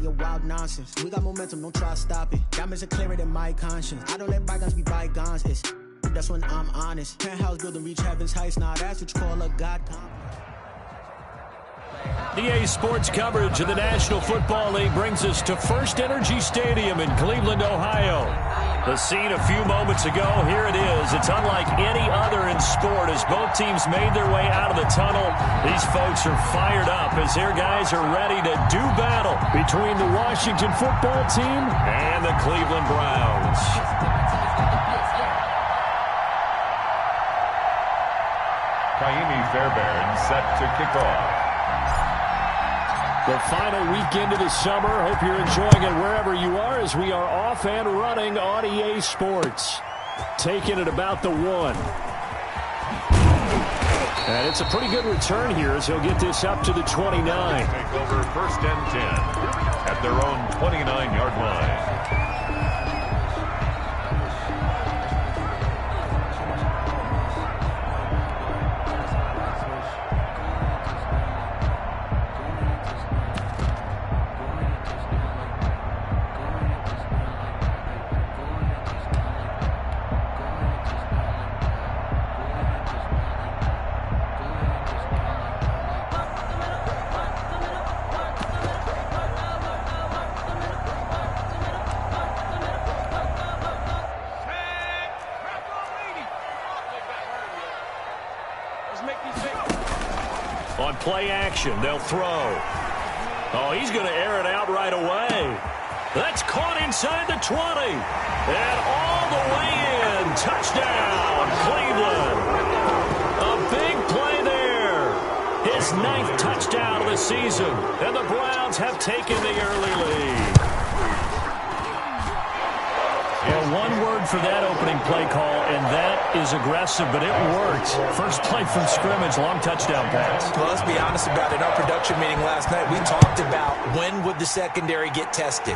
your wild nonsense. We got momentum, don't try to stop it. Diamonds are clearer than my conscience. I don't let bygones be bygones. That's when I'm honest. Penthouse building, reach heaven's heights. Now that's what you call a god complex. EA Sports coverage of the National Football League brings us to First Energy Stadium in Cleveland, Ohio. The scene a few moments ago, here it is. It's unlike any other in sport as both teams made their way out of the tunnel. These folks are fired up as their guys are ready to do battle between the Washington football team and the Cleveland Browns. Kaimi Fairbairn set to kick off. The final weekend of the summer. Hope you're enjoying it wherever you are as we are off and running on EA Sports. Taking it about the 1. And it's a pretty good return here as he'll get this up to the 29. Take over 1st and 10 at their own 29-yard line. On play action, they'll throw. Oh, he's going to air it out right away. That's caught inside the 20. And all the way in. Touchdown, Cleveland. A big play there. His 9th touchdown of the season. And the Browns have taken the early lead. Well, one word for that opening play call, and that is aggressive, but it worked. First play from scrimmage, long touchdown pass. Well, let's be honest about it. In our production meeting last night, we talked about when would the secondary get tested.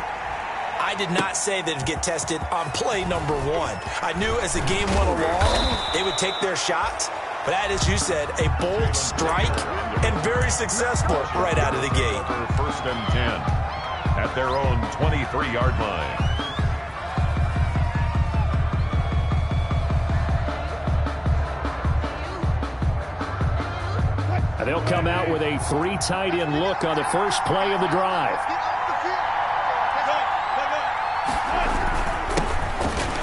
I did not say that it'd get tested on play number 1. I knew as the game went along, they would take their shots. But that, as you said, a bold strike and very successful right out of the gate. 1st and 10 at their own 23-yard line. They'll come out with a 3 tight end look on the first play of the drive.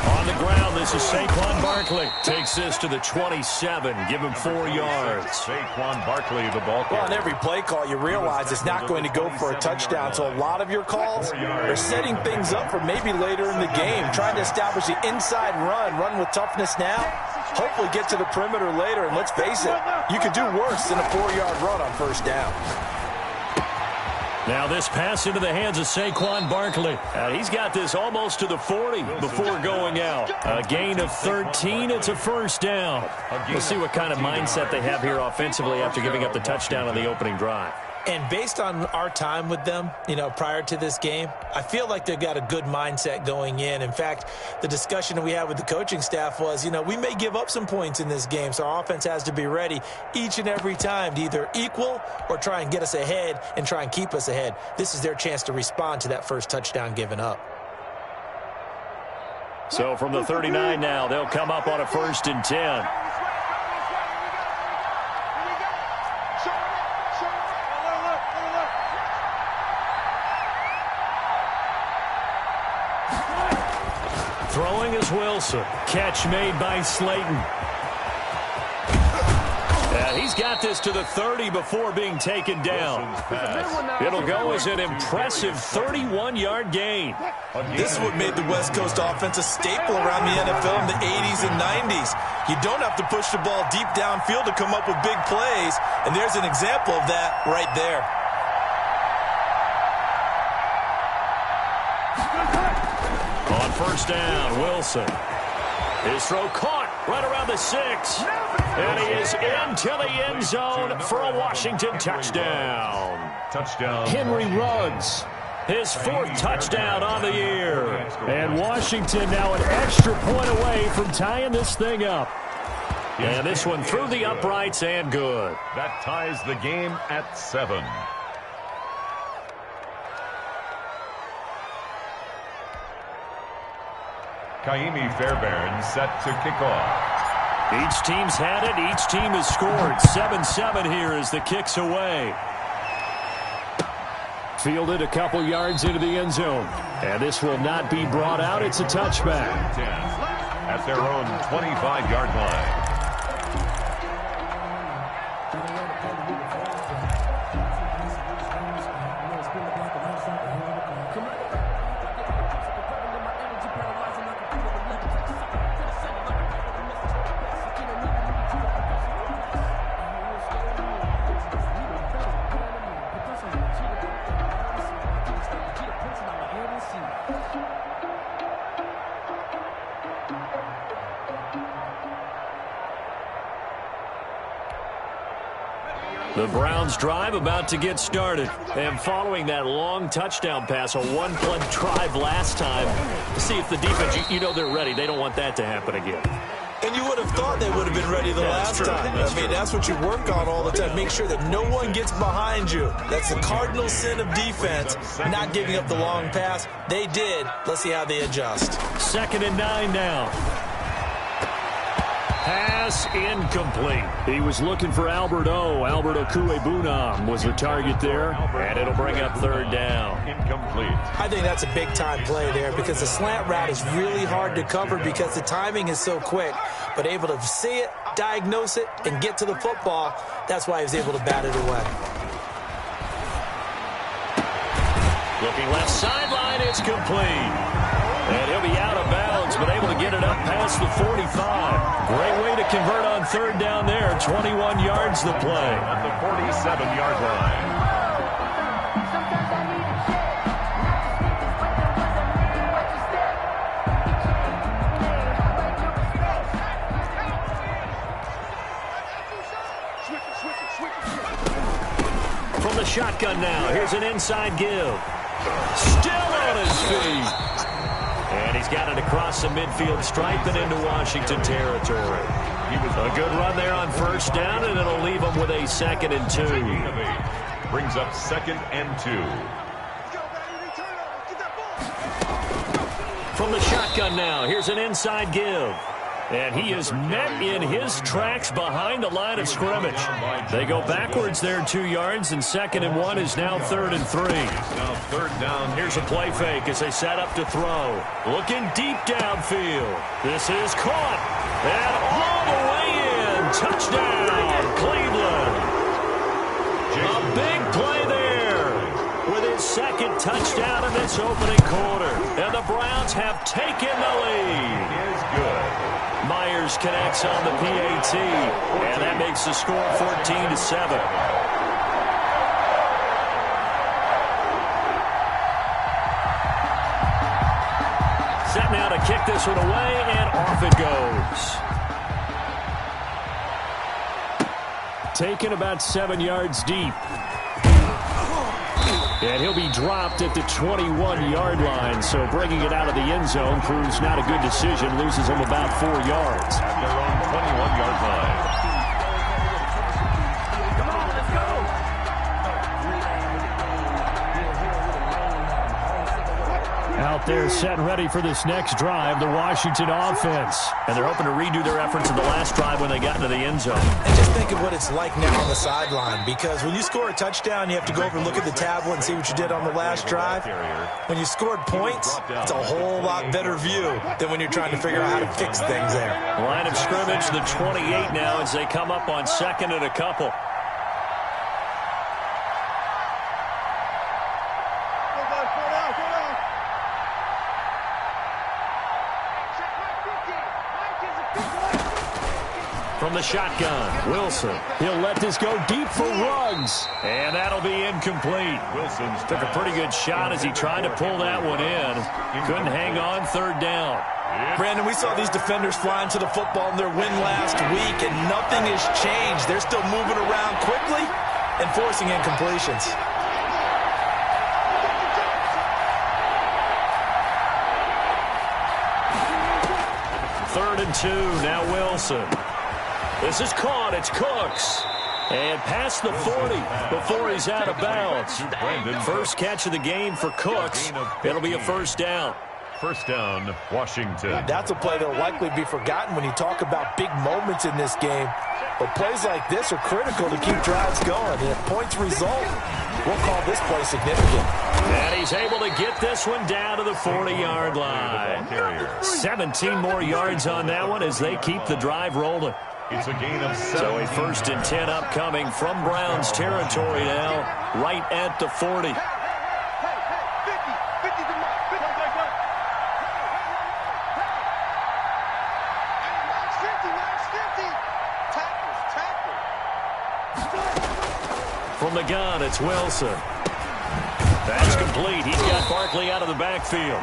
On the ground, this is Saquon Barkley. Takes this to the 27. Give him 4 yards. Saquon Barkley, the ball carrier. Well, on every play call, you realize it's not going to go for a touchdown. So a lot of your calls are setting things up for maybe later in the game, trying to establish the inside run with toughness now. Hopefully get to the perimeter later, and let's face it, you could do worse than a 4-yard run on first down. Now this pass into the hands of Saquon Barkley. He's got this almost to the 40 before going out. A gain of 13. It's a first down. We'll see what kind of mindset they have here offensively after giving up the touchdown on the opening drive. And based on our time with them, prior to this game, I feel like they've got a good mindset going in. In fact, the discussion that we had with the coaching staff was, we may give up some points in this game, so our offense has to be ready each and every time to either equal or try and get us ahead and try and keep us ahead. This is their chance to respond to that first touchdown given up. So from the 39 now, they'll come up on a 1st and 10. Throwing is Wilson. Catch made by Slayton. He's got this to the 30 before being taken down. It'll go as an impressive 31-yard gain. This is what made the West Coast offense a staple around the NFL in the 80s and 90s. You don't have to push the ball deep downfield to come up with big plays, and there's an example of that right there. On first down, Wilson. His throw caught right around the 6. And he is into the end zone for a Washington touchdown. Henry Ruggs, his 4th touchdown on the year. And Washington now an extra point away from tying this thing up. And this one through the uprights and good. That ties the game at 7. Kaimi Fairbairn set to kick off. Each team's had it. Each team has scored. 7-7 here as the kick's away. Fielded a couple yards into the end zone. And this will not be brought out. It's a touchback. At their own 25-yard line. The Browns drive about to get started. And following that long touchdown pass, a one-play drive last time, see if the defense, you know they're ready. They don't want that to happen again. And you would have thought they would have been ready the last time. I mean, that's what you work on all the time. Make sure that no one gets behind you. That's the cardinal sin of defense, not giving up the long pass. They did. Let's see how they adjust. 2nd and 9 now. Pass incomplete. He was looking for Albert Okwuegbunam was the target there, and it'll bring up 3rd down. Incomplete. I think that's a big-time play there because the slant route is really hard to cover because the timing is so quick. But able to see it, diagnose it, and get to the football, that's why he was able to bat it away. Looking left sideline, it's complete. And he'll be out of bounds, but able to get it up past the 45. Great way to convert on 3rd down there. 21 yards the play. At the 47-yard line. From the shotgun now, here's an inside give. Still on his feet. And he's got it across the midfield stripe and into Washington territory. A good run there on 1st down, and it'll leave him with a 2nd and 2. Brings up 2nd and 2. From the shotgun now, here's an inside give. And he is met in his tracks behind the line of scrimmage. They go backwards there 2 yards, and 2nd and 1 is now 3rd and 3. Now 3rd down. Here's a play fake as they set up to throw. Looking deep downfield. This is caught. And all the way in. Touchdown, Cleveland. A big play there with his 2nd touchdown in this opening quarter. And the Browns have taken the lead. It is good. Myers connects on the PAT, and that makes the score 14-7. Set now to kick this one away, and off it goes. Taken about 7 yards deep. And he'll be dropped at the 21-yard line, so bringing it out of the end zone proves not a good decision. Loses him about 4 yards. At their own 21-yard line. Out there set and ready for this next drive, the Washington offense. And they're hoping to redo their efforts in the last drive when they got into the end zone. And just think of what it's like now on the sideline, because when you score a touchdown, you have to go over and look at the tablet and see what you did on the last drive. When you scored points, it's a whole lot better view than when you're trying to figure out how to fix things there. Line of scrimmage, the 28 now as they come up on 2nd and a couple. From the shotgun, Wilson. He'll let this go deep for Ruggs. And that'll be incomplete. Wilson took a pretty good shot as he tried to pull that one in. Couldn't hang on 3rd down. Brandon, we saw these defenders flying to the football in their win last week, and nothing has changed. They're still moving around quickly and forcing incompletions. 3rd and 2, now Wilson. This is caught. It's Cooks. And past the 40 before he's out of bounds. First catch of the game for Cooks. It'll be a 1st down. First down, Washington. That's a play that will likely be forgotten when you talk about big moments in this game. But plays like this are critical to keep drives going. And if points result, we'll call this play significant. And he's able to get this one down to the 40-yard line. 17 more yards on that one as they keep the drive rolling. It's a gain of 7. So a 1st and 10 upcoming from Browns territory now, right at the 40. From the gun, it's Wilson. That's complete. He's got Barkley out of the backfield.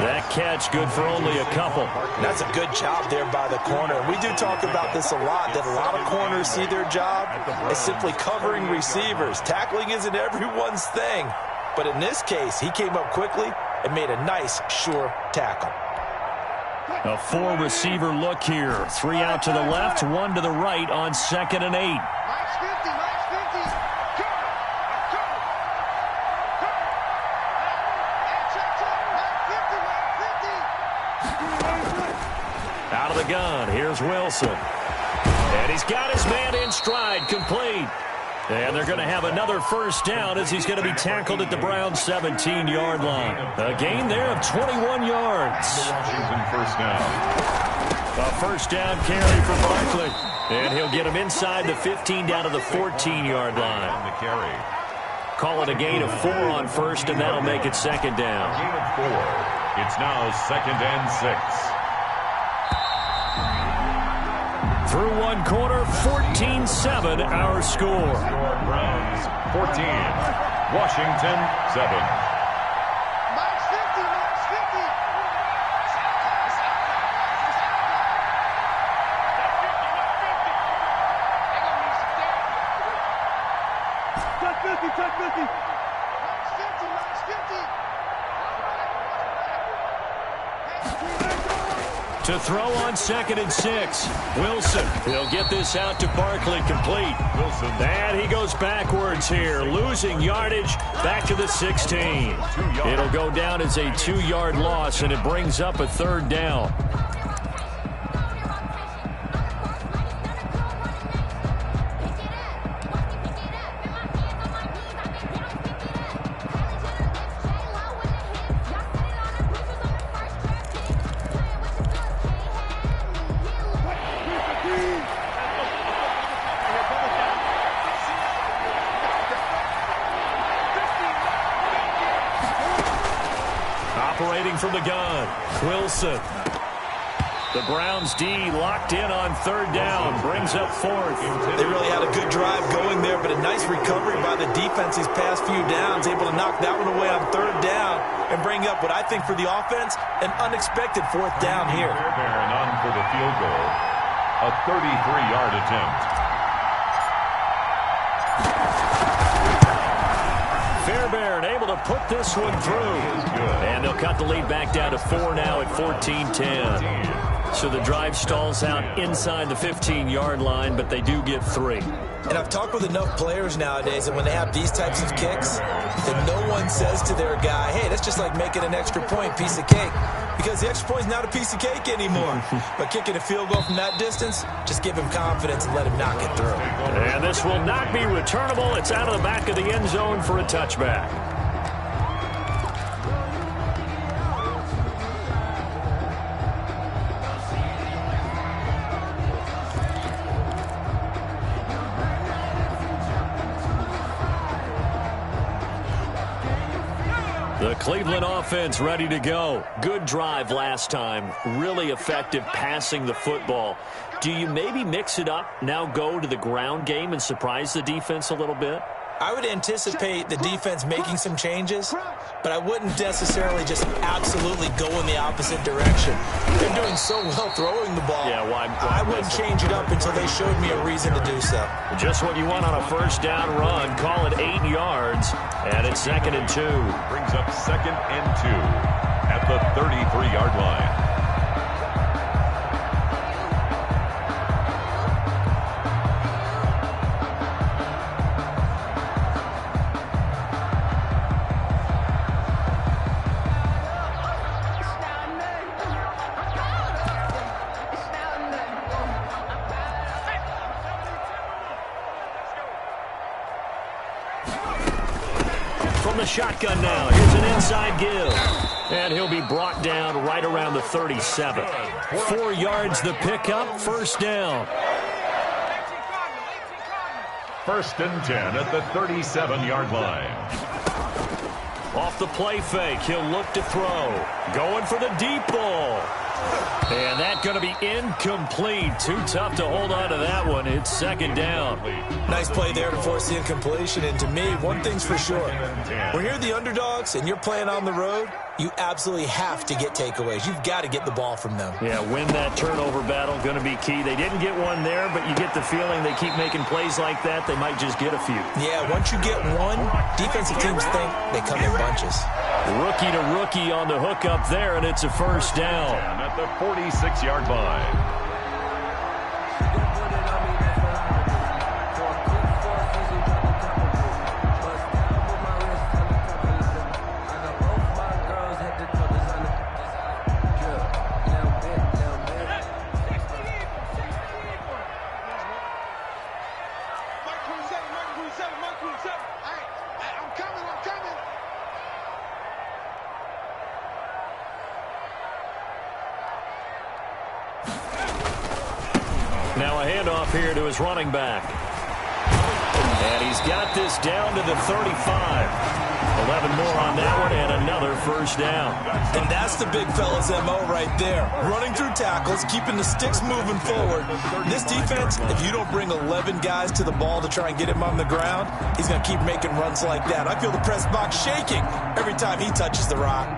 That catch good for only a couple. That's a good job there by the corner. We do talk about this a lot, that a lot of corners see their job as simply covering receivers. Tackling isn't everyone's thing. But in this case, he came up quickly and made a nice, sure tackle. A 4-receiver look here. 3 out to the left, 1 to the right on 2nd and 8. Out of the gun, here's Wilson. And he's got his man in stride, complete. And they're going to have another 1st down as he's going to be tackled at the Browns' 17-yard line. A gain there of 21 yards. Washington 1st down. A 1st down carry for Barkley. And he'll get him inside the 15 down to the 14-yard line. On the carry. Call it a gain of 4 on 1st, and that'll make it 2nd down. Gain of 4. It's now 2nd and 6. Through 1 quarter, 14-7 our score. Browns 14, Washington 7. To throw on 2nd and 6. Wilson. He'll get this out to Barkley, complete. Wilson. And he goes backwards here, losing yardage back to the 16. It'll go down as a 2-yard loss, and it brings up a 3rd down. Operating from the gun, Wilson. The Browns D locked in on 3rd down, brings up 4th. They really had a good drive going there, but a nice recovery by the defense these past few downs, able to knock that one away on 3rd down and bring up what I think for the offense, an unexpected 4th down here. Fairbairn on for the field goal, a 33-yard attempt. Fairbairn able to put this one through. And they'll cut the lead back down to 4 now at 14-10. So the drive stalls out inside the 15-yard line, but they do get 3. And I've talked with enough players nowadays that when they have these types of kicks, that no one says to their guy, hey, that's just like making an extra point, piece of cake. Because the extra point is not a piece of cake anymore. But kicking a field goal from that distance, just give him confidence and let him knock it through. And this will not be returnable. It's out of the back of the end zone for a touchback. The Cleveland offense ready to go. Good drive last time. Really effective passing the football. Do you maybe mix it up, now go to the ground game and surprise the defense a little bit? I would anticipate the defense making some changes, but I wouldn't necessarily just absolutely go in the opposite direction. They're doing so well throwing the ball. Yeah, I wouldn't change it up until they showed me a reason to do so. Just what you want on a 1st down run. Call it 8 yards, and it's 2nd and 2. Brings up 2nd and 2 at the 33-yard line. From the shotgun now, here's an inside give. And he'll be brought down right around the 37. 4 yards the pickup, first down. First and 10 at the 37-yard line. Off the play fake, he'll look to throw. Going for the deep ball. And that's going to be incomplete. Too tough to hold on to that one. It's second down. Nice play there to force the incompletion. And to me, one thing's for sure. When you're the underdogs and you're playing on the road, you absolutely have to get takeaways. You've got to get the ball from them. Yeah, win that turnover battle, going to be key. They didn't get one there, but you get the feeling they keep making plays like that, they might just get a few. Yeah, once you get one, defensive teams think they come in bunches. Rookie to rookie on the hook up there, and it's a first down. At the 46-yard line. Now a handoff here to his running back. And he's got this down to the 35. 11 more on that one and another first down. And that's the big fella's MO right there. Running through tackles, keeping the sticks moving forward. This defense, if you don't bring 11 guys to the ball to try and get him on the ground, he's going to keep making runs like that. I feel the press box shaking every time he touches the rock.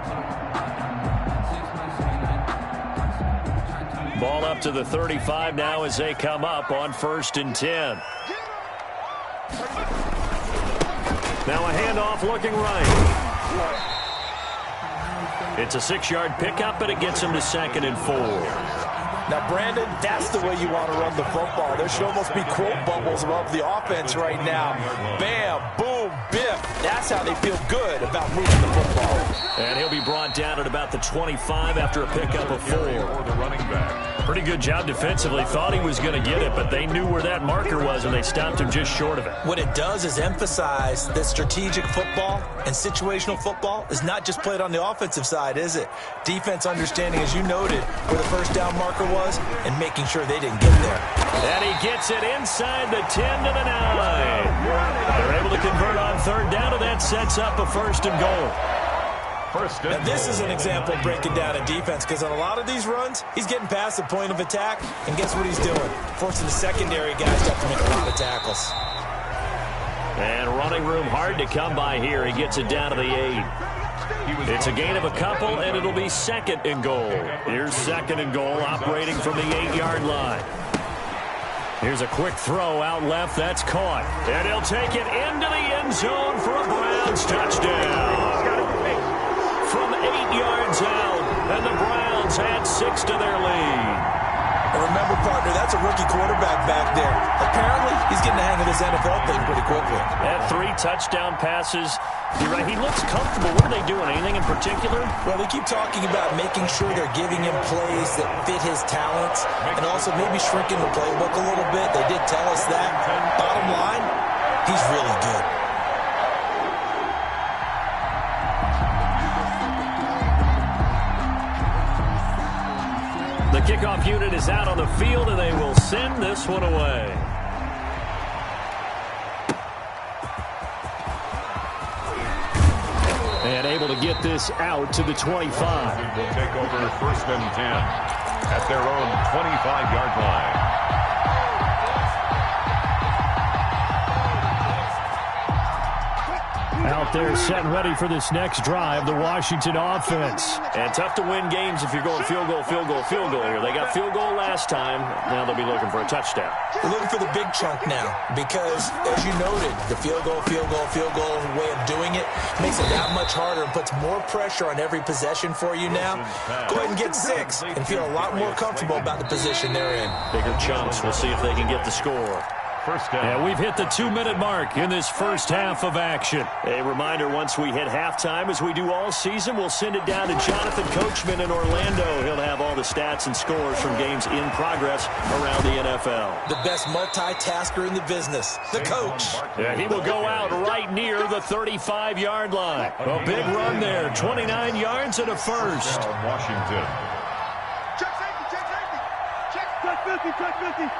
Ball up to the 35 now as they come up on first and 10. Now a handoff looking right. It's a 6-yard pickup, but it gets him to second and 4. Now, Brandon, that's the way you want to run the football. There should almost be quote bubbles above the offense right now. Bam, boom, biff. That's how they feel good about moving the football. And he'll be brought down at about the 25 after a pickup of 4. The running back. Pretty good job defensively. Thought he was going to get it, but they knew where that marker was, and they stopped him just short of it. What it does is emphasize that strategic football and situational football is not just played on the offensive side, is it? Defense understanding, as you noted, where the first down marker was and making sure they didn't get there. And he gets it inside the 10 to the 9. They're able to convert on third down, and that sets up a first and goal. Now, this is an example of breaking down a defense, because on a lot of these runs, he's getting past the point of attack, and guess what he's doing? Forcing the secondary guys to have to make a lot of tackles. And running room hard to come by here. He gets it down to the 8. It's a gain of a couple, and it'll be second and goal. Here's second and goal, operating from the 8-yard line. Here's a quick throw out left. That's caught. And he'll take it into the end zone for a Browns touchdown. From 8 yards out, and the Browns add 6 to their lead. And remember, partner, that's a rookie quarterback back there. Apparently, he's getting the hang of this NFL thing pretty quickly. At 3 touchdown passes. You're right, he looks comfortable. What are they doing? Anything in particular? Well, they keep talking about making sure they're giving him plays that fit his talents and also maybe shrinking the playbook a little bit. They did tell us that. Bottom line, he's really good. The kickoff unit is out on the field, and they will send this one away. And able to get this out to the 25. Will take over first and 10 at their own 25-yard line. Out there set and ready for this next drive, the Washington offense. And tough to win games if you're going field goal, field goal, field goal here. They got field goal last time. Now they'll be looking for a touchdown. They're looking for the big chunk now because, as you noted, the field goal way of doing it makes it that much harder and puts more pressure on every possession for you now. Go ahead and get 6 and feel a lot more comfortable about the position they're in. Bigger chunks. We'll see if they can get the score. first down. And we've hit the 2-minute mark in this first half of action. A reminder, once we hit halftime, as we do all season, we'll send it down to Jonathan Coachman in Orlando. He'll have all the stats and scores from games in progress around the NFL. The best multitasker in the business, the coach. Yeah, he will go out right near the 35-yard line. A big run there, 29 yards and a first. Washington. Check safety, check safety. Check 50, check 50.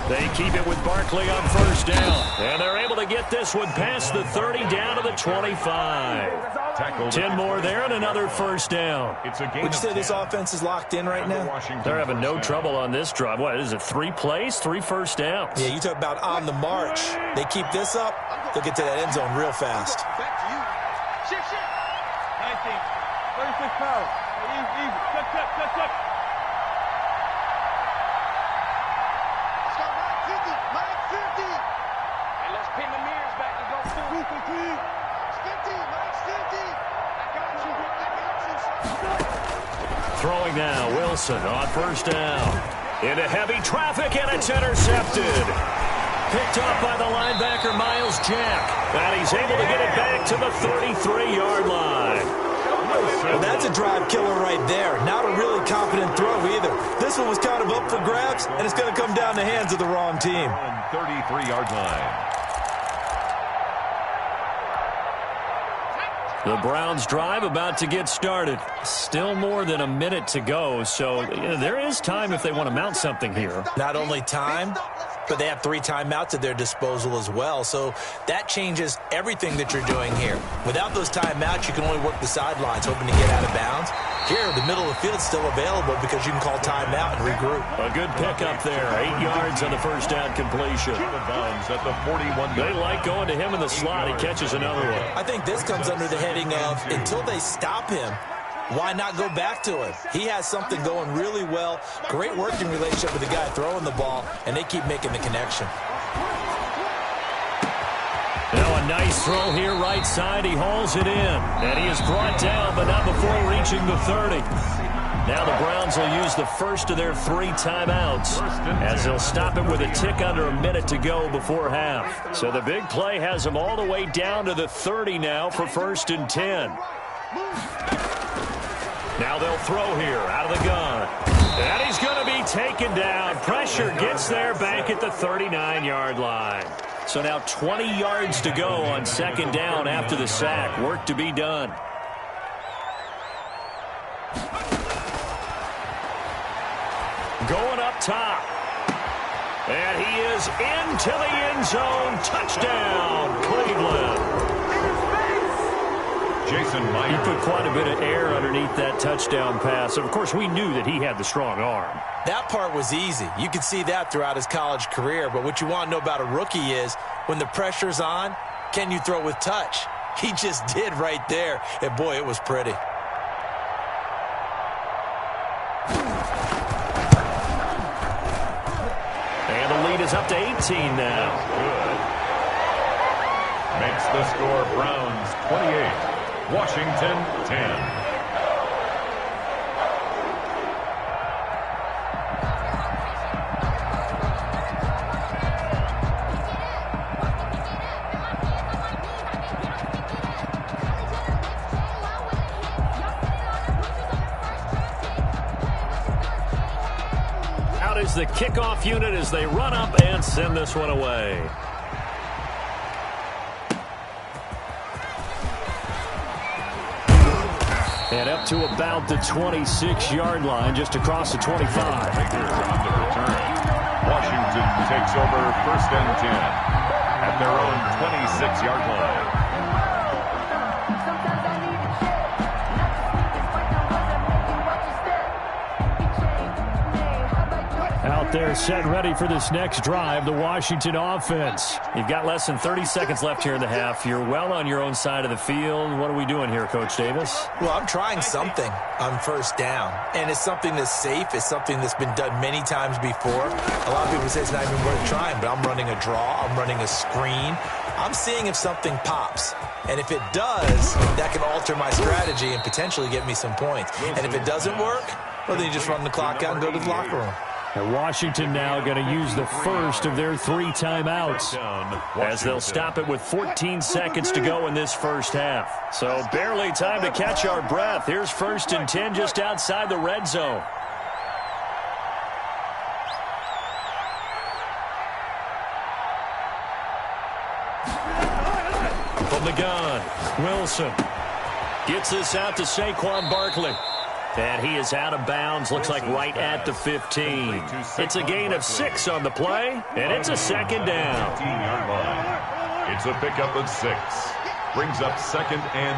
They keep it with Barkley on first down. And they're able to get this one past the 30 down to the 25. 10 more there and another first down. It's a game. Would you say this offense is locked in right now? They're having no trouble on this drive. What is it, 3 plays, 3 first downs? Yeah, you talk about on the march. They keep this up, they'll get to that end zone real fast. Back to you. Shift, shift. 19. 36 pounds. Easy, easy. Check. Let's go 950. 950. And let's pin the mirrors back and go through. 50. It's 50. 950. I got you. Throwing now, Wilson on first down. Into heavy traffic, and it's intercepted. Picked off by the linebacker, Miles Jack. And he's able to get it back to the 33-yard line. Well, that's a drive killer right there. Not a really confident throw either. This one was kind of up for grabs, and it's going to come down the hands of the wrong team. 33-yard line. The Browns drive about to get started. Still more than a minute to go, so there is time if they want to mount something here. Not only time, but they have 3 timeouts at their disposal as well, so that changes everything that you're doing here. Without those timeouts, you can only work the sidelines, hoping to get out of bounds. Here, the middle of the field is still available because you can call timeout and regroup. A good pickup there, 8 yards on the first down completion. At the 41. They like going to him in the slot. He catches another one. I think this comes under the heading of, until they stop him, why not go back to him? He has something going really well. Great working relationship with the guy throwing the ball, and they keep making the connection. Now a nice throw here right side. He hauls it in. And he is brought down, but not before reaching the 30. Now the Browns will use the first of their 3 timeouts as they'll stop it with a tick under a minute to go before half. So the big play has them all the way down to the 30 now for 1st and 10. Now they'll throw here out of the gun. And he's going to be taken down. Pressure gets there back at the 39-yard line. So now 20 yards to go on 2nd down after the sack. Work to be done. Going up top. And he is into the end zone. Touchdown, Cleveland. Jason Meyer. He put quite a bit of air underneath that touchdown pass. Of course, we knew that he had the strong arm. That part was easy. You could see that throughout his college career. But what you want to know about a rookie is when the pressure's on, can you throw with touch? He just did right there. And, boy, it was pretty. And the lead is up to 18 now. Good. Makes the score Browns 28. Washington 10. Out is the kickoff unit as they run up and send this one away. And up to about the 26-yard line, just across the 25. Washington takes over 1st and 10 at their own 26-yard line. Out there set ready for this next drive, the Washington offense. You've got less than 30 seconds left here in the half. You're well on your own side of the field. What are we doing here, Coach Davis? Well, I'm trying something on 1st down, and it's something that's safe. It's something that's been done many times before. A lot of people say it's not even worth trying, but I'm running a draw. I'm running a screen. I'm seeing if something pops. And if it does, that can alter my strategy and potentially get me some points. And if it doesn't work, well, then you just run the clock out and go to the locker room. And Washington now going to use the first of their 3 timeouts as they'll stop it with 14 seconds to go in this first half. So barely time to catch our breath. Here's 1st and 10 just outside the red zone. From the gun, Wilson gets this out to Saquon Barkley. And he is out of bounds, looks like right at the 15. It's a gain of 6 on the play, and it's a 2nd down. 15-yard line. It's a pickup of 6. Brings up 2nd and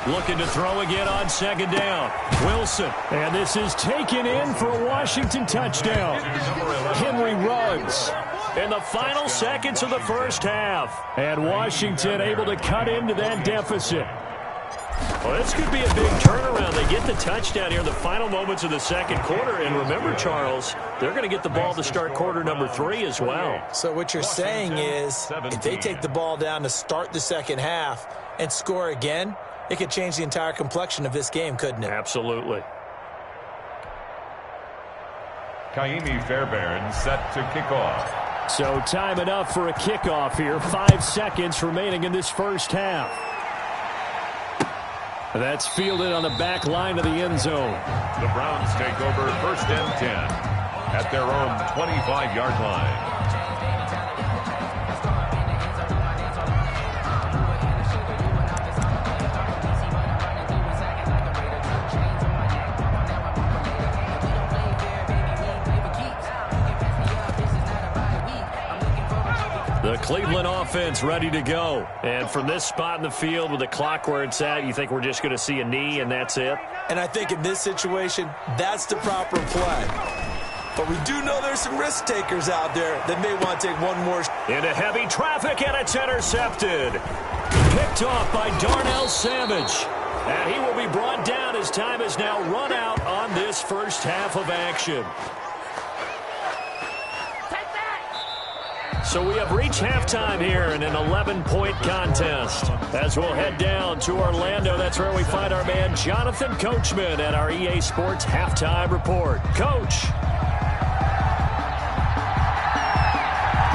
4. Looking to throw again on 2nd down. Wilson, and this is taken in for a Washington touchdown. Henry runs in the final seconds of the first half. And Washington able to cut into that deficit. Well, this could be a big turnaround. They get the touchdown here in the final moments of the second quarter. And remember, Charles, they're going to get the ball to start quarter number 3 as well. So what you're saying is if they take the ball down to start the second half and score again, it could change the entire complexion of this game, couldn't it? Absolutely. Kaimi Fairbairn set to kick off. So time enough for a kickoff here. 5 seconds remaining in this first half. That's fielded on the back line of the end zone. The Browns take over 1st and 10 at their own 25-yard line. The Cleveland offense ready to go. And from this spot in the field with the clock where it's at, you think we're just going to see a knee and that's it? And I think in this situation, that's the proper play. But we do know there's some risk takers out there that may want to take one more. Into heavy traffic, and it's intercepted. Picked off by Darnell Savage. And he will be brought down as time has now run out on this first half of action. So we have reached halftime here in an 11-point contest. As we'll head down to Orlando, that's where we find our man Jonathan Coachman at our EA Sports Halftime Report. Coach.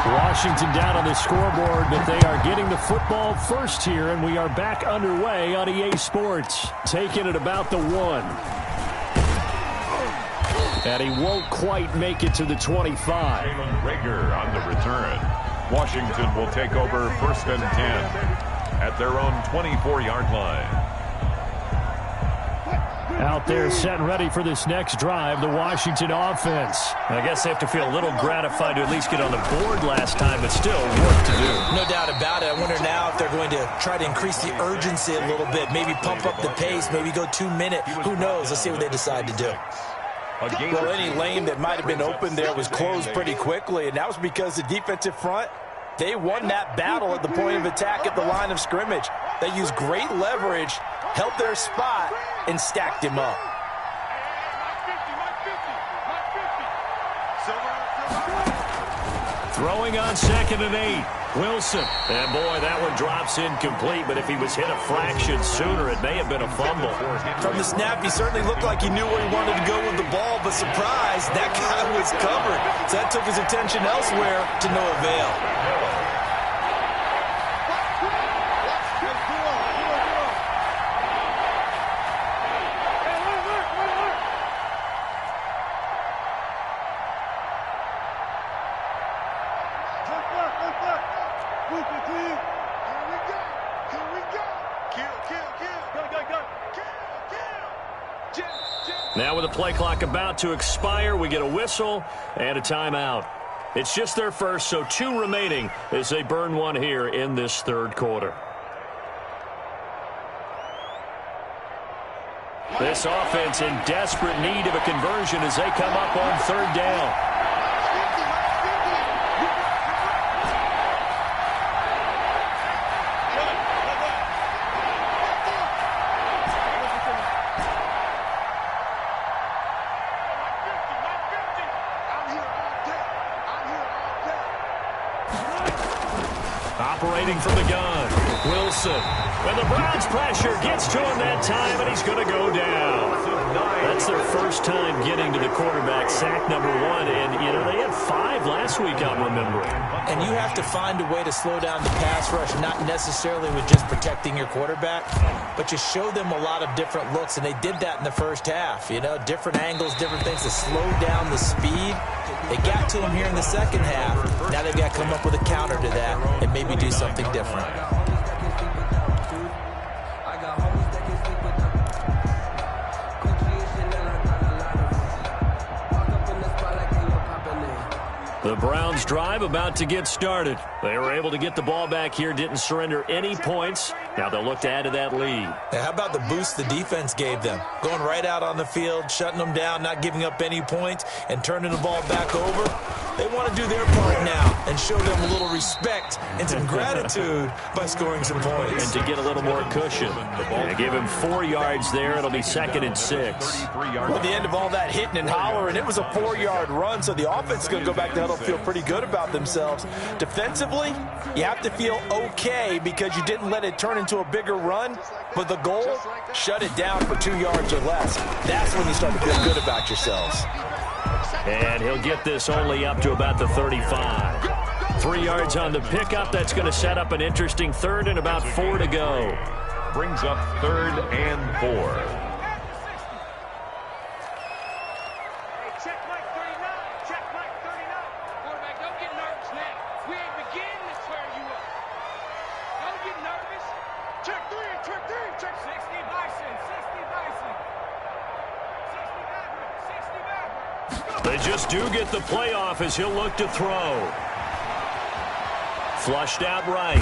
Washington down on the scoreboard, but they are getting the football first here, and we are back underway on EA Sports. Taking it about the 1. And he won't quite make it to the 25. Rager on the return. Washington will take over 1st and 10 at their own 24-yard line. Out there set and ready for this next drive, the Washington offense. I guess they have to feel a little gratified to at least get on the board last time, but still work to do. No doubt about it. I wonder now if they're going to try to increase the urgency a little bit, maybe pump up the pace, maybe go 2-minute. Who knows? Let's see what they decide to do. Well, any lane that might have been open there was closed pretty quickly, and that was because the defensive front, they won that battle at the point of attack at the line of scrimmage. They used great leverage, held their spot, and stacked him up. Throwing on 2nd and 8. Wilson. And boy, that one drops incomplete, but if he was hit a fraction sooner, it may have been a fumble. From the snap, he certainly looked like he knew where he wanted to go with the ball, but surprise, that guy was covered. So that took his attention elsewhere to no avail. Now with the play clock about to expire, we get a whistle and a timeout. It's just their first, so 2 remaining as they burn one here in this third quarter. This offense in desperate need of a conversion as they come up on 3rd down. Operating from the gun, Wilson. And the Browns pressure gets to him that time, and he's going to go down. first time getting to the quarterback, sack number 1. And, you know, they had 5 last week, I'm remembering. And you have to find a way to slow down the pass rush, not necessarily with just protecting your quarterback, but you show them a lot of different looks, and they did that in the first half. You know, different angles, different things to slow down the speed. They got to him here in the second half. Now they've got to come up with a counter to that and maybe do something different. The Browns drive about to get started. They were able to get the ball back here, didn't surrender any points. Now they'll look to add to that lead. Now, how about the boost the defense gave them? Going right out on the field, shutting them down, not giving up any points, and turning the ball back over. They want to do their part now and show them a little respect and some gratitude by scoring some points. And to get a little more cushion. They give him 4 yards there. It'll be 2nd and 6. Well, at the end of all that hitting and hollering, it was a 4-yard run, so the offense is going to go back to huddle, feel pretty good about themselves. Defensively, you have to feel okay because you didn't let it turn into a bigger run, but the goal, shut it down for 2 yards or less. That's when you start to feel good about yourselves. And he'll get this only up to about the 35. 3 yards on the pickup. That's going to set up an interesting 3rd and about 4 to go. Brings up 3rd and 4. They just do get the playoff as he'll look to throw. Flushed out right.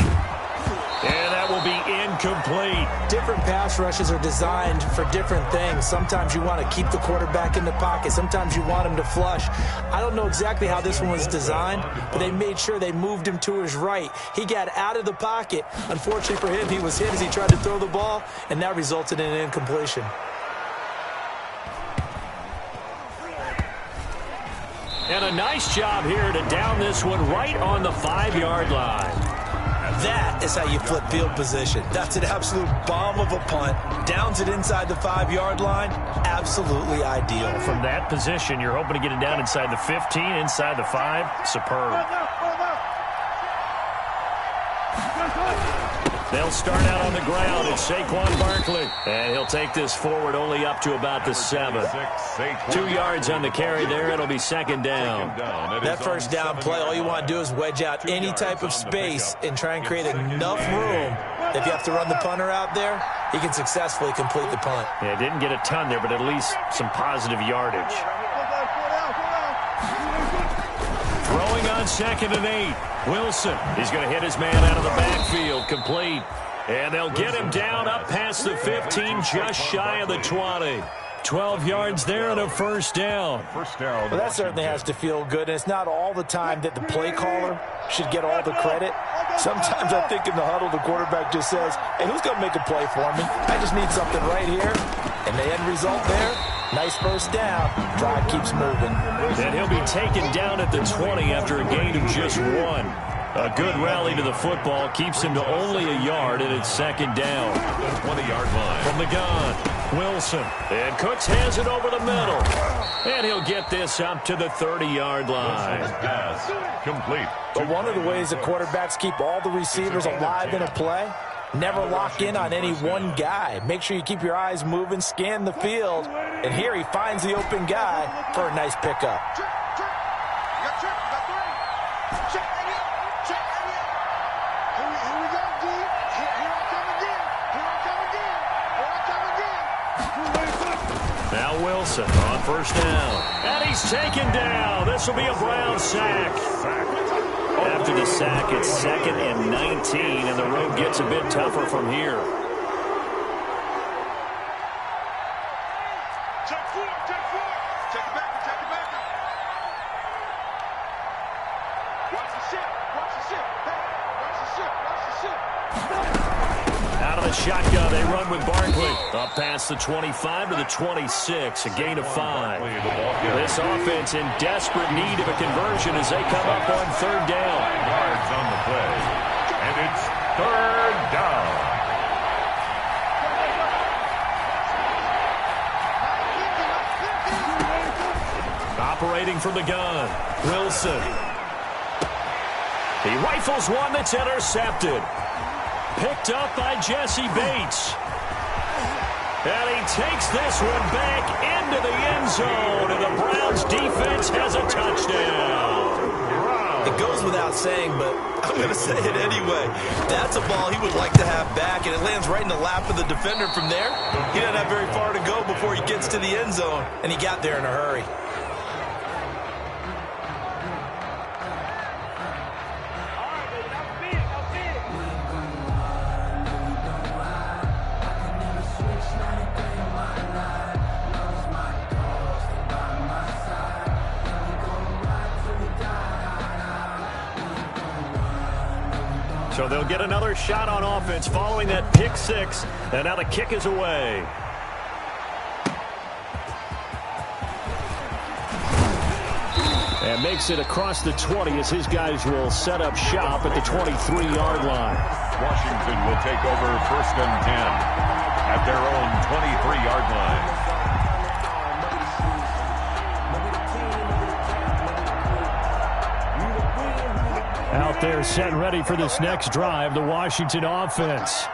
And that will be incomplete. Different pass rushes are designed for different things. Sometimes you want to keep the quarterback in the pocket. Sometimes you want him to flush. I don't know exactly how this one was designed, but they made sure they moved him to his right. He got out of the pocket. Unfortunately for him, he was hit as he tried to throw the ball, and that resulted in an incompletion. And a nice job here to down this one right on the 5-yard line. That is how you flip field position. That's an absolute bomb of a punt. Downs it inside the 5-yard line. Absolutely ideal. From that position, you're hoping to get it down inside the 15, inside the 5. Superb. They'll start out on the ground. It's Saquon Barkley. And he'll take this forward only up to about the 7. 2 yards on the carry there. It'll be 2nd down. That first down play, all you want to do is wedge out any type of space and try and create enough room. If you have to run the punter out there, he can successfully complete the punt. Yeah, didn't get a ton there, but at least some positive yardage. Throwing on 2nd and 8. Wilson, he's going to hit his man out of the backfield, complete. And they'll get him down up past the 15, just shy of the 20. 12 yards there and a 1st down. Well, that certainly has to feel good. And it's not all the time that the play caller should get all the credit. Sometimes I think in the huddle, the quarterback just says, hey, who's going to make a play for me? I just need something right here. And the end result there, nice 1st down. Drive keeps moving. And he'll be taken down at the 20 after a gain of just 1. A good rally to the football keeps him to only a yard, and it's 2nd down. 20-yard line. From the gun, Wilson. And Cooks has it over the middle. And he'll get this up to the 30-yard line. Pass complete. But one of the ways that quarterbacks keep all the receivers alive in a play, never lock in on any one guy. Make sure you keep your eyes moving, scan the field. And here he finds the open guy for a nice pickup. Now Wilson on 1st down. And he's taken down. This will be a Brown sack. After the sack, it's 2nd and 19, and the road gets a bit tougher from here. Out of the shotgun, they run with Barkley. Up past the 25 to the 26, a gain of 5. This offense in desperate need of a conversion as they come up on 3rd down. 5 yards on the play, and it's 3rd down. operating from the gun. Wilson. He rifles one that's intercepted. Picked up by Jesse Bates. And he takes this one back into the end zone, and the Browns defense has a touchdown. It goes without saying, but I'm going to say it anyway. That's a ball he would like to have back, and it lands right in the lap of the defender from there. He doesn't have very far to go before he gets to the end zone, and he got there in a hurry. So they'll get another shot on offense following that pick six. And now the kick is away. And makes it across the 20 as his guys will set up shop at the 23-yard line. Washington will take over 1st and 10 at their own 23-yard line. Out there set and ready for this next drive, the Washington offense.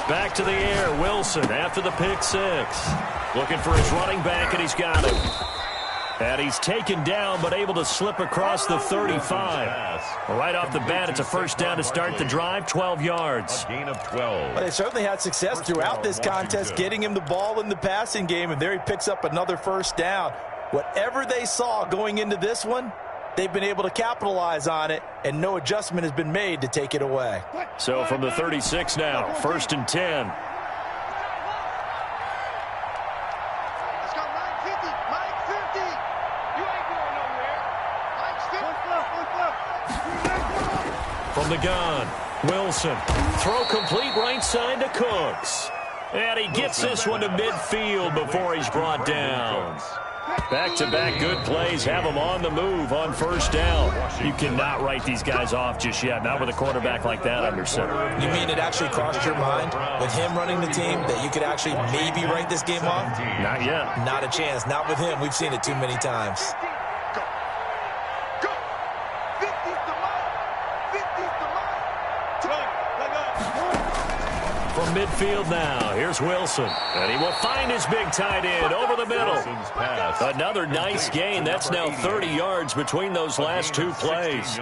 Back to the air, Wilson after the pick six. Looking for his running back, and he's got him. And he's taken down, but able to slip across the 35. Right off the bat, it's a first down to start the drive, 12 yards. A gain of 12. But they certainly had success throughout this contest, getting him the ball in the passing game, and there he picks up another first down. Whatever they saw going into this one, they've been able to capitalize on it, and no adjustment has been made to take it away. So from the 36 now, 1st and 10. From the gun, Wilson. Throw complete right side to Cooks. And he gets this one to midfield before he's brought down. Back-to-back good plays have him on the move on first down. You cannot write these guys off just yet, not with a quarterback like that under center. You mean it actually crossed your mind with him running the team that you could actually maybe write this game off? Not yet. Not a chance. Not with him. We've seen it too many times. From midfield now, here's Wilson. And he will find his big tight end over the middle. Another nice gain. That's now 30 yards between those last two plays.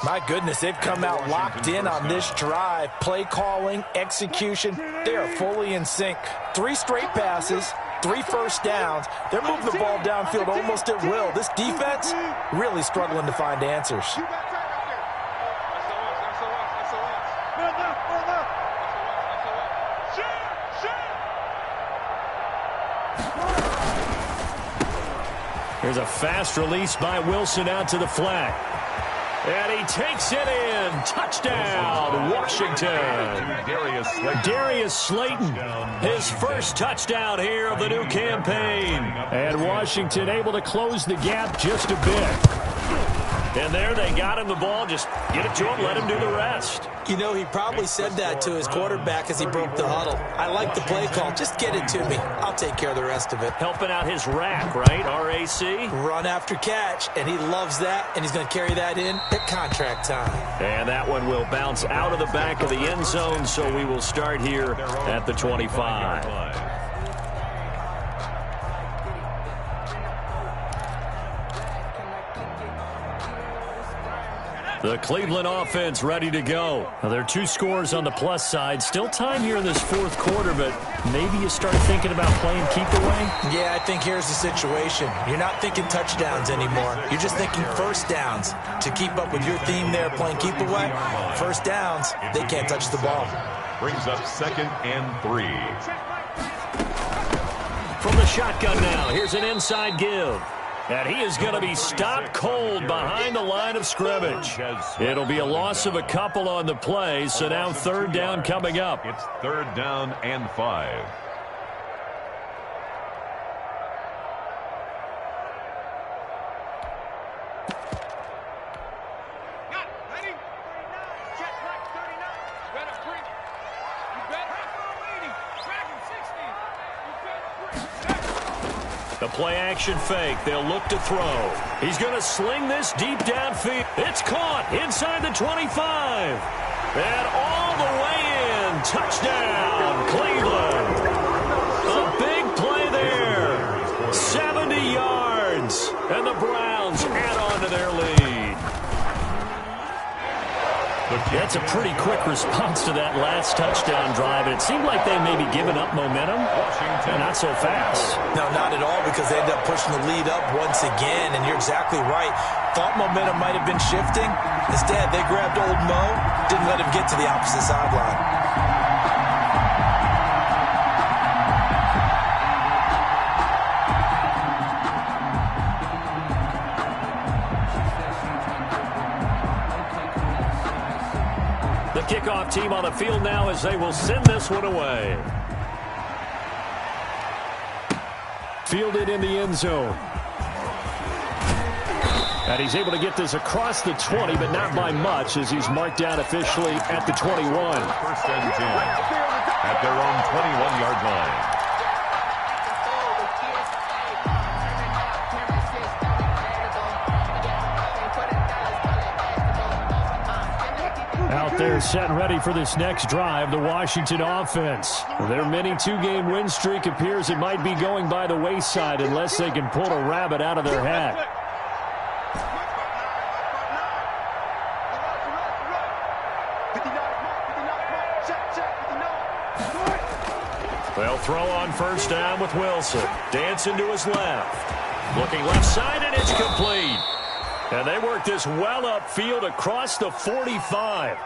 My goodness, they've come out locked in on this drive. Play calling, execution, they are fully in sync. 3 straight passes, 3 first downs. They're moving the ball downfield almost at will. This defense really struggling to find answers. Here's a fast release by Wilson out to the flat. And he takes it in. Touchdown, Washington. Darius Slayton, his first touchdown here of the new campaign. And Washington able to close the gap just a bit. And there they got him the ball. Just get it to him, let him do the rest. You know, he probably said that to his quarterback as he broke the huddle. I like the play call. Just get it to me. I'll take care of the rest of it. Helping out his rack, right? RAC? Run after catch, and he loves that, and he's going to carry that in at contract time. And that one will bounce out of the back of the end zone, so we will start here at the 25. The Cleveland offense ready to go. Now, there are 2 scores on the plus side. Still time here in this 4th quarter, but maybe you start thinking about playing keep away? Yeah, I think here's the situation. You're not thinking touchdowns anymore. You're just thinking first downs. To keep up with your theme there, playing keep away, first downs, they can't touch the ball. Brings up 2nd and 3. From the shotgun now, here's an inside give. And he is going to be stopped cold behind the line of scrimmage. It'll be a loss of a couple on the play, so now 3rd down coming up. It's 3rd down and 5. The play-action fake. They'll look to throw. He's going to sling this deep downfield. It's caught inside the 25. And all the way in. Touchdown, Cleveland. A big play there. 70 yards. And the Browns add on to their lead. That's a pretty quick response to that last touchdown drive. It seemed like they may be giving up momentum. Not so fast. No, not at all, because they end up pushing the lead up once again, and you're exactly right. Thought momentum might have been shifting. Instead, they grabbed old Mo, didn't let him get to the opposite sideline. The kickoff team on the field now as they will send this one away. Fielded in the end zone. And he's able to get this across the 20, but not by much, as he's marked down officially at the 21. First and 10 at their own 21-yard line. Out there set and ready for this next drive, the Washington offense. Their mini two-game win streak appears it might be going by the wayside unless they can pull a rabbit out of their hat. They'll throw on first down with Wilson. Dancing to his left. Looking left side, and it's complete. And they work this well upfield across the 45.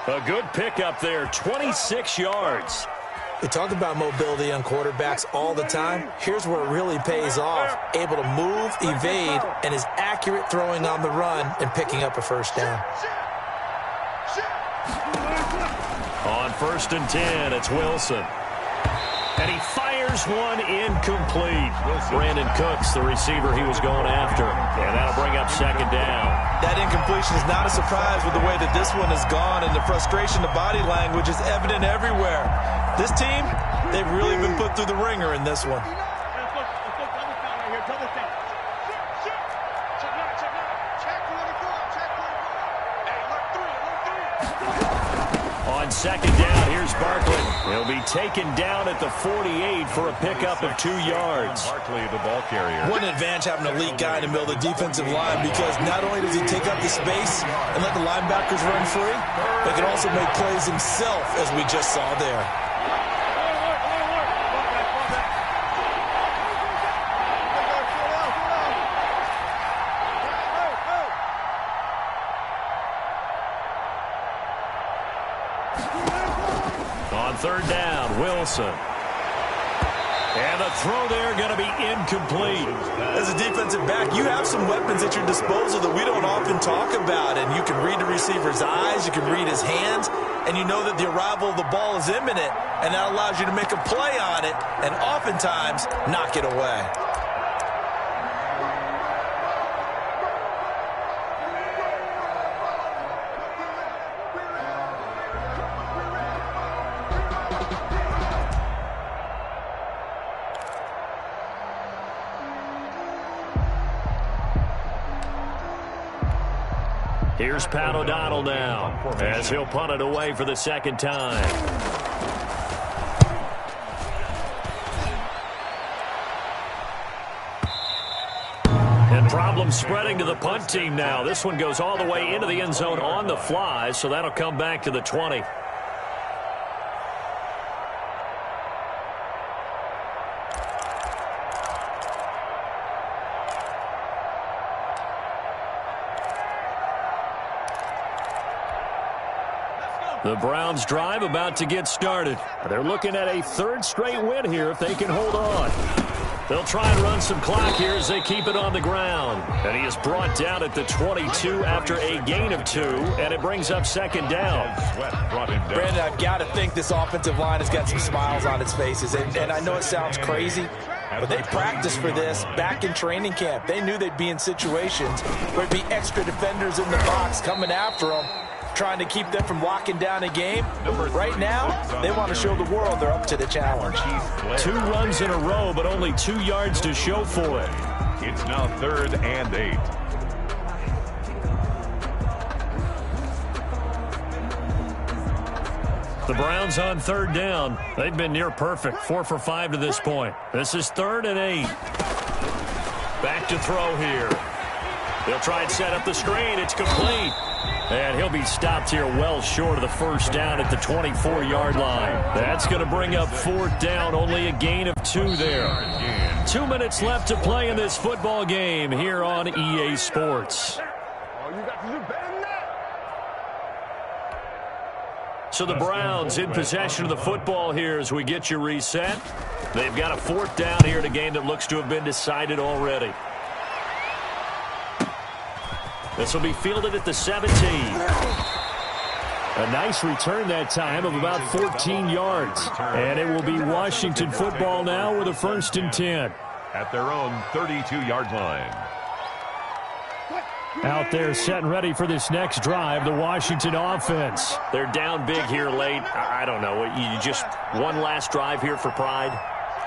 A good pickup there, 26 yards. We talk about mobility on quarterbacks all the time. Here's where it really pays off. Able to move, evade, and is accurate throwing on the run and picking up a first down. On first and 10, it's Wilson. And he fires one incomplete. Brandon Cooks, the receiver he was going after. And that'll bring up second down. That incompletion is not a surprise with the way that this one has gone, and the frustration, the body language is evident everywhere. This team, they've really been put through the ringer in this one. On second down, here's Barkley. He'll be taken down at the 48 for a pickup of 2 yards. Barkley, the ball carrier. What an advantage having an elite guy in the middle of the defensive line, because not only does he take up the space and let the linebackers run free, but can also make plays himself, as we just saw there. On third down, Wilson. And the throw there going to be incomplete. As a defensive back, you have some weapons at your disposal that we don't often talk about. And you can read the receiver's eyes, you can read his hands, and you know that the arrival of the ball is imminent. And that allows you to make a play on it and oftentimes knock it away. Here's Pat O'Donnell now, as he'll punt it away for the second time. And problems spreading to the punt team now. This one goes all the way into the end zone on the fly, so that'll come back to the 20. The Browns drive about to get started. They're looking at a third straight win here if they can hold on. They'll try and run some clock here as they keep it on the ground. And he is brought down at the 22 after a gain of 2, and it brings up second down. Brandon, I've got to think this offensive line has got some smiles on its faces. And I know it sounds crazy, but they practiced for this back in training camp. They knew they'd be in situations where there'd be extra defenders in the box coming after them, trying to keep them from locking down a game. Right now, they want to show the world they're up to the challenge. 2 runs in a row, but only 2 yards to show for it. It's now 3rd and 8. The Browns on 3rd down. They've been near perfect, 4 for 5 to this point. This is 3rd and 8. Back to throw here. They'll try and set up the screen. It's complete. And he'll be stopped here well short of the first down at the 24-yard line. That's going to bring up 4th down, only a gain of 2 there. 2 minutes left to play in this football game here on EA Sports. So the Browns in possession of the football here as we get you reset. They've got a 4th down here in a game that looks to have been decided already. This will be fielded at the 17. A nice return that time of about 14 yards. And it will be Washington football now with a 1st and 10. At their own 32-yard line. Out there set and ready for this next drive, the Washington offense. They're down big here late. I don't know. You just one last drive here for pride?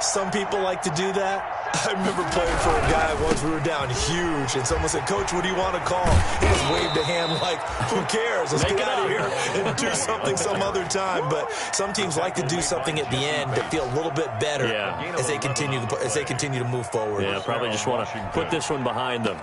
Some people like to do that. I remember playing for a guy once. We were down huge, and someone said, "Coach, what do you want to call?" He just waved a hand like, who cares? Let's get out of here and do something some other time. But some teams like to do something at the end that feel a little bit better as they continue to move forward. Yeah, probably just want to put this one behind them.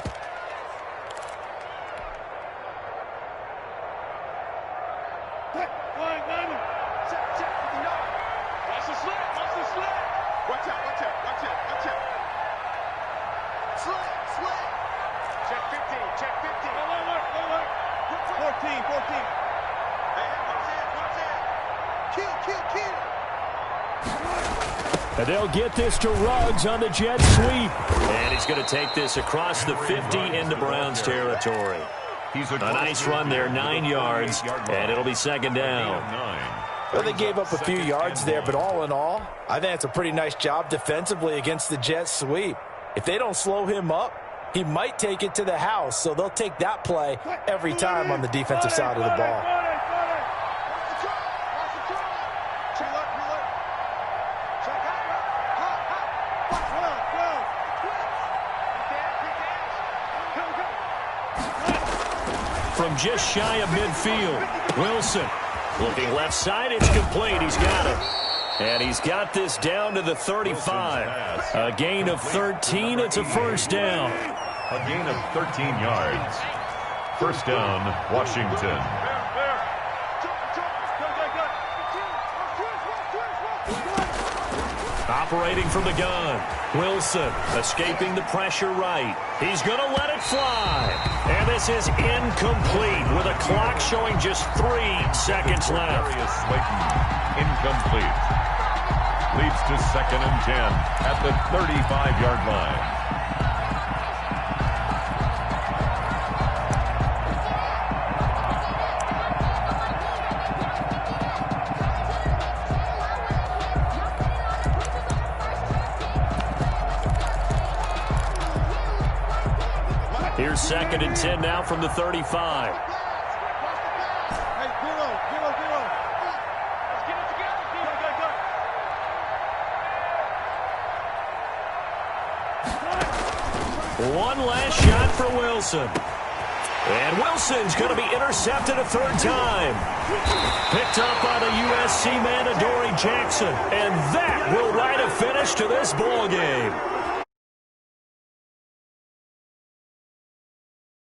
And they'll get this to Ruggs on the jet sweep. And he's going to take this across the 50 into Browns territory. A nice run there, 9 yards, and it'll be 2nd down. Well, they gave up a few yards there, but all in all, I think it's a pretty nice job defensively against the jet sweep. If they don't slow him up, he might take it to the house, so they'll take that play every time on the defensive side of the ball. From just shy of midfield, Wilson looking left side. It's complete. He's got it. And he's got this down to the 35. A gain of 13. It's a 1st down. A gain of 13 yards. 1st down, Washington. Operating from the gun. Wilson escaping the pressure right. He's going to let it fly. And this is incomplete with a clock showing just 3 seconds left. Incomplete. Leads to 2nd and 10 at the 35-yard line. Here's 2nd and 10 now from the 35. One last shot for Wilson. And Wilson's going to be intercepted a 3rd time. Picked up by the USC man, Adoree Jackson. And that will write a finish to this ball game.